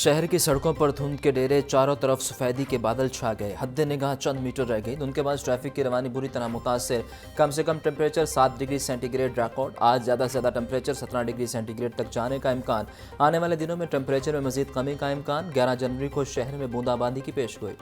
शहर की सड़कों पर धुंध के डेरे, चारों तरफ सफेदी के बादल छा गए। हद्दे निगाह चंद मीटर रह गई। धुंध के बाद ट्रैफिक की रवानी बुरी तरह मुतासर। कम से कम टेम्परेचर 7 डिग्री सेंटीग्रेड रिकॉर्ड। आज ज़्यादा से ज़्यादा टेम्परेचर 17 डिग्री सेंटीग्रेड तक जाने का इम्कान। आने वाले दिनों में टेम्परेचर में मजीद कमी का इम्कान। 11 जनवरी को शहर में बूंदाबांदी की पेशगोई।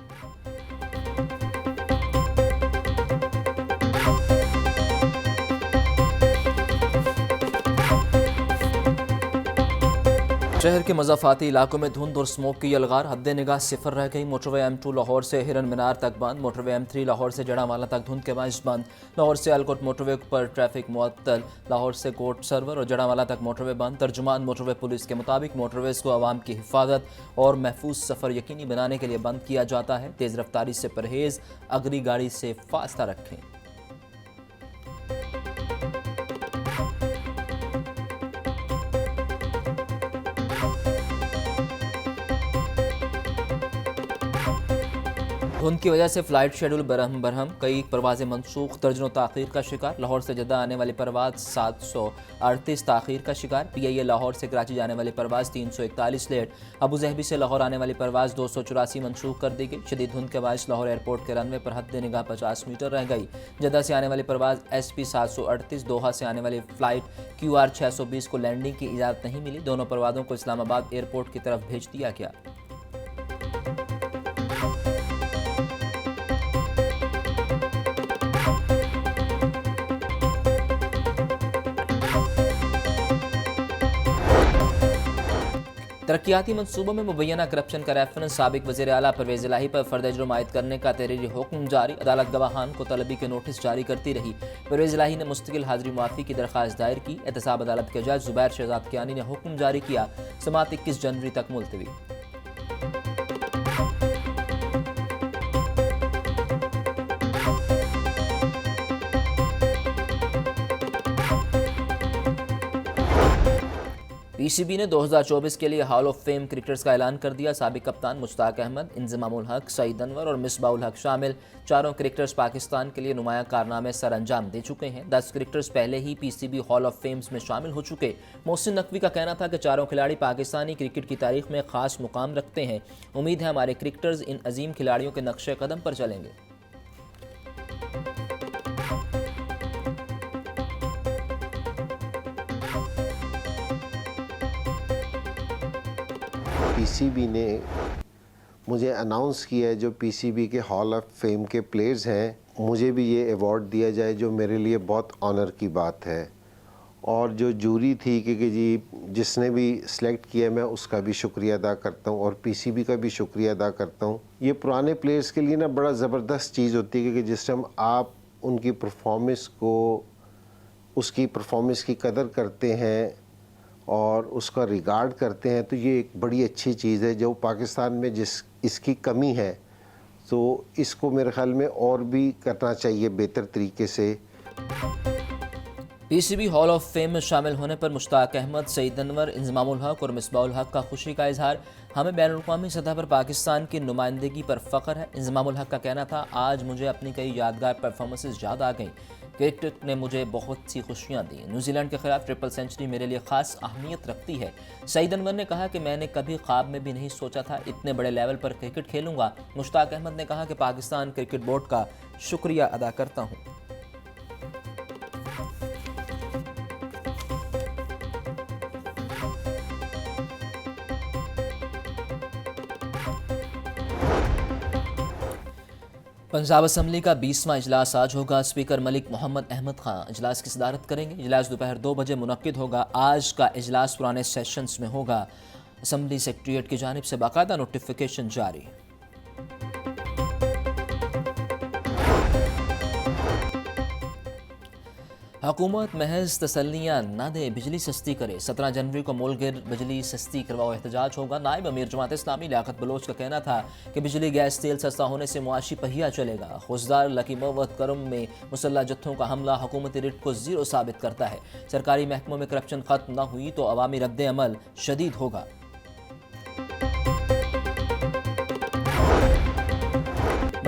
शहर के मज़ाफ़ाती इलाकों में धुंध और स्मोक की यलगार। हद्दे निगाह सिफर रह गई। मोटरवे M2 लाहौर से हिरन मीनार तक बंद। मोटरवे M3 लाहौर से जड़ावाला तक धुंध के बाइस बंद। लाहौर से अलकोट मोटरवे पर ट्रैफिक मुअत्तल। लाहौर से कोट सर्वर और जड़ावाला तक मोटरवे बंद। तर्जुमान मोटरवे पुलिस के मुताबिक मोटरवेज़ को आवाम की हिफाजत और महफूज सफ़र यकीनी बनाने के लिए बंद किया जाता है। तेज़ रफ्तारी से परहेज़, अगली गाड़ी से फासला रखें। धुंध की वजह से फ़्लाइट शेड्यूल बरहम कई परवाज़ें मनसूख। दर्जनों ताख़ीर का शिकार। लाहौर से जद्दा आने वाली परवाज़ 738 ताख़ीर का शिकार। PIA लाहौर से कराची जाने वाली परवाज़ 341 लेट। अबू ज़हबी से लाहौर आने वाली परवाज़ 284 मनसूख कर दी गई। शदीद धुंध के बायस लाहौर एयरपोर्ट के रनवे पर हद्दे निगाह 50 मीटर रह गई। जद्दा से आने वाली परवाज़ SP 738, दोहा से आने वाली फ़्लाइट QR 620 को लैंडिंग की इजाज़त नहीं मिली। दोनों परवाज़ों को इस्लामाबाद एयरपोर्ट की तरफ भेज दिया गया। तरक्याती मनसूबों में मुबैना करप्शन का रेफरेंस। साबिक वज़ीर आला परवेज़ इलाही पर फर्द जुर्म आयद करने का तहरीरी हुक्म जारी। अदालत गवाहान को तलबी के नोटिस जारी करती रही। परवेज़ इलाही ने मुस्तकिल हाज़री मुआफ़ी की दरख्वास्त दायर की। एहतसाब अदालत के जज ज़ुबैर शहजाद कियानी ने हुक्म जारी किया। समाअत 21 जनवरी तक मुलतवी। PCB ने 2024 के लिए हॉल ऑफ फेम क्रिकेटर्स का ऐलान कर दिया। साबिक कप्तान मुश्ताक अहमद, इंज़मामुल हक, सईद अनवर और मिसबाउल हक शामिल चारों क्रिकेटर्स पाकिस्तान के लिए नुमाया कारनामे सर अंजाम दे चुके हैं। 10 क्रिकेटर्स पहले ही PCB हॉल ऑफ फेम्स में शामिल हो चुके। मोहसिन नकवी का कहना था कि चारों खिलाड़ी पाकिस्तानी क्रिकेट की तारीख में ख़ास मुकाम रखते हैं। उम्मीद है हमारे क्रिकेटर्स इन अजीम खिलाड़ियों के नक्शे कदम पर चलेंगे। PCB ने मुझे अनाउंस किया है, जो PCB के हॉल ऑफ फेम के प्लेयर्स हैं, मुझे भी ये अवार्ड दिया जाए, जो मेरे लिए बहुत ऑनर की बात है। और जो जूरी थी कि जी जिसने भी सिलेक्ट किया, मैं उसका भी शुक्रिया अदा करता हूँ और PCB का भी शुक्रिया अदा करता हूँ। ये पुराने प्लेयर्स के लिए ना बड़ा ज़बरदस्त चीज़ होती है कि जिस टाइम आप उनकी परफॉर्मेंस को, उसकी परफॉर्मेंस की कदर करते हैं और उसका रिगार्ड करते हैं, तो ये एक बड़ी अच्छी चीज़ है। जो पाकिस्तान में इसकी कमी है, तो इसको मेरे ख्याल में और भी करना चाहिए बेहतर तरीके से। PCB हॉल ऑफ फेम में शामिल होने पर मुश्ताक अहमद, सईद अनवर, इंज़मामुल हक और मिसबाउल हक का खुशी का इजहार। हमें बैनुल-अक़वामी सतह पर पाकिस्तान की नुमाइंदगी पर फ़ख्र है। इंज़मामुल हक का कहना था, आज मुझे अपनी कई यादगार परफॉर्मेंसेस याद आ गईं। क्रिकेट ने मुझे बहुत सी खुशियाँ दी। न्यूजीलैंड के खिलाफ ट्रिपल सेंचुरी मेरे लिए ख़ास अहमियत रखती है। सईद अनवर ने कहा कि मैंने कभी ख्वाब में भी नहीं सोचा था इतने बड़े लेवल पर क्रिकेट खेलूँगा। मुश्ताक अहमद ने कहा कि पाकिस्तान क्रिकेट बोर्ड का शुक्रिया अदा करता हूँ। पंजाब असम्बली का 20वां इजलास आज होगा। स्पीकर मलिक मोहम्मद अहमद खां इजलास की सदारत करेंगे। इजलास दोपहर 2 बजे मुनक्किद होगा। आज का इजलास पुराने सेशंस में होगा। असम्बली सेक्रेटेरिएट की जानिब से बाकायदा नोटिफिकेशन जारी। हुकूमत महज तसल्लियाँ न दे, बिजली सस्ती करे। 17 जनवरी को मुल्क बिजली सस्ती करवाओ एहतजाज होगा। नायब अमीर जमात इस्लामी लियाकत बलोच का कहना था कि बिजली, गैस, तेल सस्ता होने से मुआशी पहिया चलेगा। खुशदार लकी मवत करम में मुसल्ह जत्थों का हमला हुकूमती रिट को ज़ीरो साबित करता है। सरकारी महकमों में करप्शन खत्म न हुई तो अवामी रद्द अमल शदीद होगा।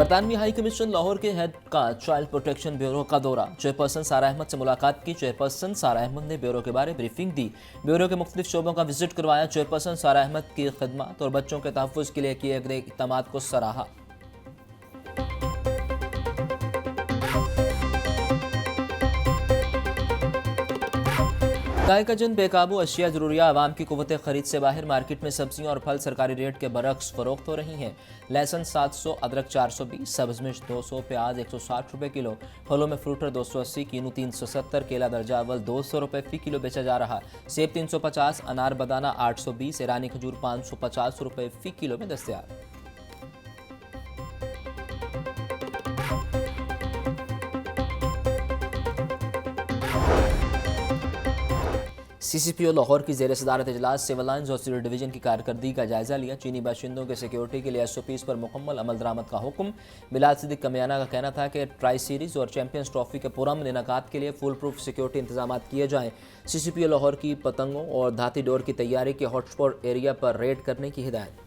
बरतानवी हाई कमीशन लाहौर के हेड का चाइल्ड प्रोटेक्शन ब्यूरो का दौरा। चेयरपर्सन सारा अहमद से मुलाकात की। चेयरपर्सन सारा अहमद ने ब्यूरो के बारे ब्रीफिंग दी। ब्यूरो के मुख्तलिफ शोबों का विजिट करवाया। चेयरपर्सन सारा अहमद की खिदमत और बच्चों के तहफ़्फ़ुज़ के लिए किए गए इक़दामात को सराहा। गाय का जन बेकाबू, अशिया ज़रूरिया आवाम की कुव्वत ख़रीद से बाहर। मार्केट में सब्जियां और फल सरकारी रेट के बरक्स फ़रोख्त हो रही हैं। लहसुन 700, अदरक 420, सब्ज़ मिर्च 200, प्याज 160 रुपये किलो। फलों में फ्रूटर 280, कीनू 370, केला दर्जा अव्वल 200 रुपये फ़ी किलो बेचा जा रहा। सेब 350, अनार बदाना 820, ईरानी खजूर 550 रुपये फ़ी किलो में दस्तयाब। CCPO लाहौर की ज़ेर सदारत इजलास सिविल लाइन्स और सिविल डिवीजन की कारकर्दगी का जायज़ा लिया। चीनी बाशिंदों के सिक्योरिटी के लिए SOPs पर मुकम्मल अमल दरामद का हुक्म। बिलाल सिद्दीक कमियाना का कहना था कि ट्राई सीरीज़ और चैंपियंस ट्रॉफी के पुरअमन इनेकाद के लिए फुल प्रूफ सिक्योरिटी इंतजाम किए जाएँ। CCPO लाहौर की पतंगों और धाती डोर की तैयारी के हॉटस्पॉट एरिया पर रेड करने की हिदायत।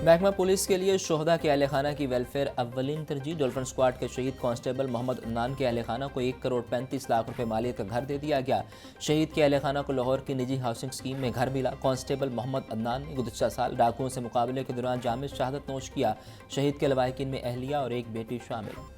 महकमा पुलिस के लिए शोहदा के अहल खाना की वेलफेयर अव्वलीन तरजीह। डॉल्फिन स्क्वाड के शहीद कांस्टेबल मोहम्मद अदनान के अहल खाना को 1 करोड़ 35 लाख रुपए मालियत का घर दे दिया गया। शहीद के अहल खाना को लाहौर की निजी हाउसिंग स्कीम में घर मिला। कांस्टेबल मोहम्मद अदनान ने गुज़श्ता साल डाकुओं से मुकाबले के दौरान जामिल शहादत नोश किया। शहीद के लवाहिकीन में अहलिया और एक बेटी शामिल।